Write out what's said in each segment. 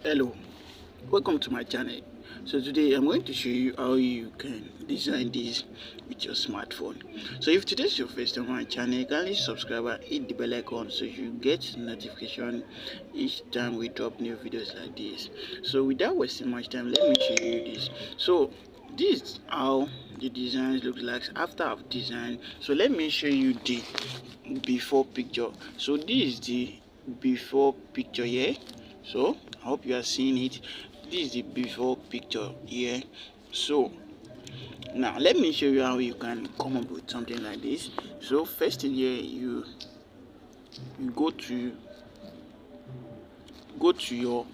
Hello, welcome to my channel. So today I'm going to show you how you can design this with your smartphone. So if today's your first time on my channel, kindly subscribe and hit the bell icon so you get notification each time we drop new videos like this. So without wasting much time, let me show you this. So this is how the designs look like after I've designed. So let me show you the before picture. So this is the before picture here. So I hope you are seeing it. This is the before picture here. So now let me show you how you can come up with something like this. So first in here, you go to your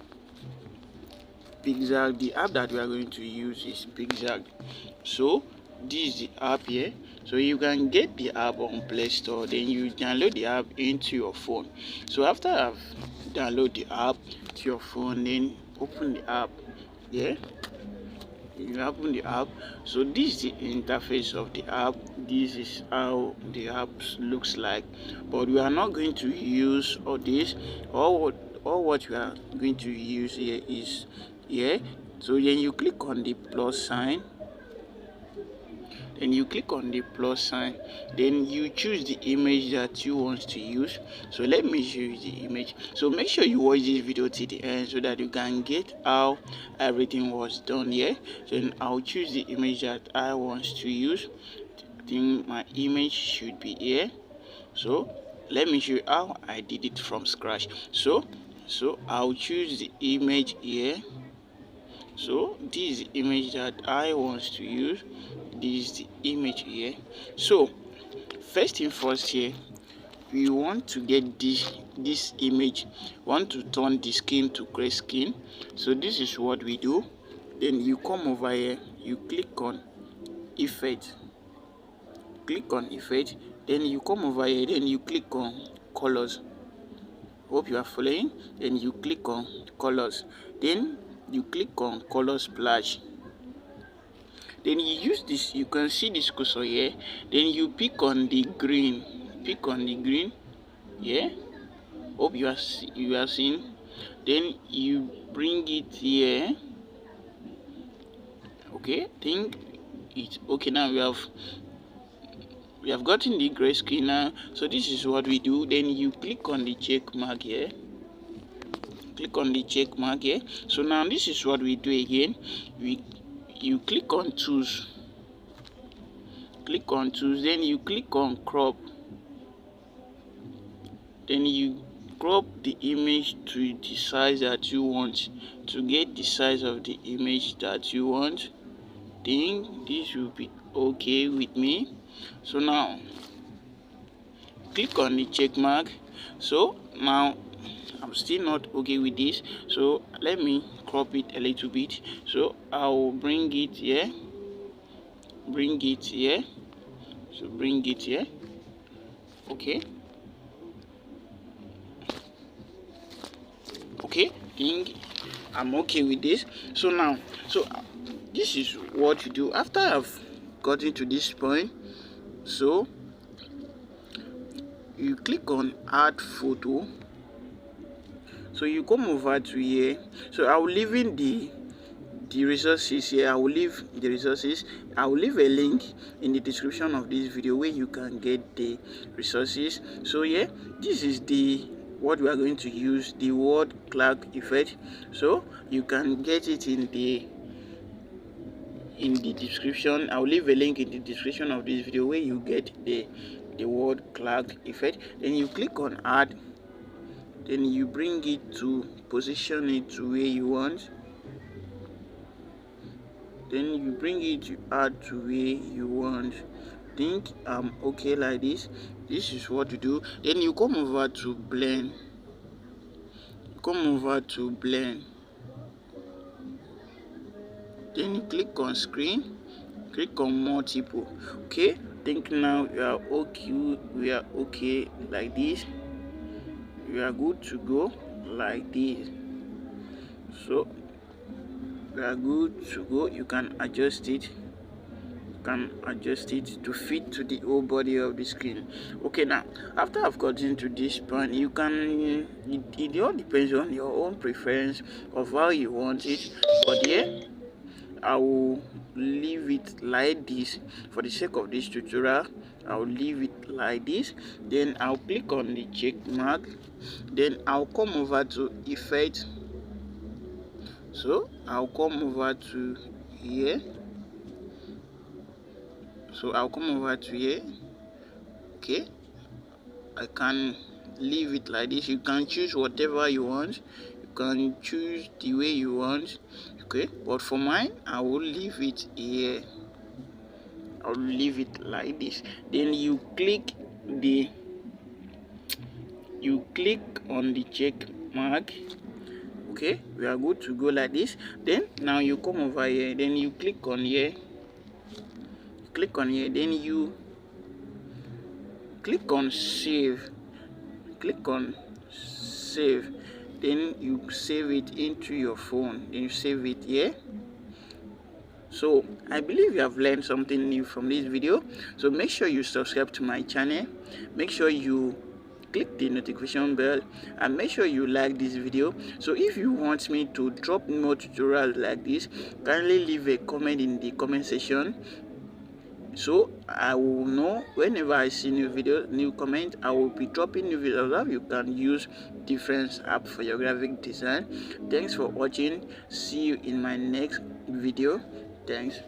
PicsArt. The app that we are going to use is PicsArt. So this is the app here. So you can get the app on Play Store, then you download the app into your phone. So after I've download the app to your phone, then open the app. Yeah, you open the app. So this is the interface of the app. This is how the app looks like, but we are not going to use all this. All what we are going to use here is here. So then you click on the plus sign. Then you click on the plus sign, then you choose the image that you want to use. So let me show you the image. So make sure you watch this video till the end so that you can get how everything was done here. Then I'll choose the image that I want to use. I think my image should be here. So let me show you how I did it from scratch. So I'll choose the image here. So this is the image that I want to use. This is the image here. So first thing first here, we want to get this image. We want to turn the skin to grayscale. So this is what we do. Then you come over here, you click on effect. Click on effect. Then you come over here, then you click on colors. Hope you are following. Then you click on colors. Then you click on color splash. Then you use this, you can see this cursor here. Then you pick on the green. Pick on the green. Yeah. Hope you are seeing. Then you bring it here. Okay. Think it's okay. Now we have gotten the grayscale now. So this is what we do. Then you click on the check mark here. Click on the check mark here. So now this is what we do again. You click on tools. Click on tools. Then you click on crop. Then you crop the image to the size that you want. To get the size of the image that you want, think this will be okay with me. So now click on the check mark. So now I'm still not okay with this, so let me crop it a little bit. So I will bring it here. Bring it here. So bring it here. Okay. Okay, think I'm okay with this. So now, this is what you do after I've gotten to this point. So you click on add photo. So you come over to here. So I will leave in the resources here. I will leave the resources. I will leave a link in the description of this video where you can get the resources. So yeah, this is what we are going to use, the word cloud effect. So you can get it in the description. I'll leave a link in the description of this video where you get the word cloud effect. Then you click on add. Then you bring it to position it to where you want. Then you bring it to add to where you want. Think I'm okay like this. This is what you do. Then you come over to blend. Come over to blend. Then you click on screen. Click on multiple. Okay. Think now you are okay. We are okay like this. We are good to go like this. So we are good to go. You can adjust it. can adjust it to fit to the whole body of the screen. Okay, now after I've gotten to this point, you can it all depends on your own preference of how you want it, but here I will leave it like this for the sake of this tutorial. I'll leave it like this, then I'll click on the check mark, then I'll come over to effect. So I'll come over to here. So I'll come over to here. Okay, I can leave it like this. You can choose whatever you want, you can choose the way you want. Okay, but for mine I will leave it here. I'll leave it like this. Then you click on the check mark. Okay, we are good to go like this. Then now you come over here, then you click on here, then you click on save, then you save it into your phone, then you save it here. So I believe you have learned something new from this video, so make sure you subscribe to my channel, make sure you click the notification bell, and make sure you like this video. So if you want me to drop more tutorials like this, kindly leave a comment in the comment section, so I will know whenever I see new comment. I will be dropping new videos. You can use different apps for your graphic design. Thanks for watching. See you in my next video. Thanks.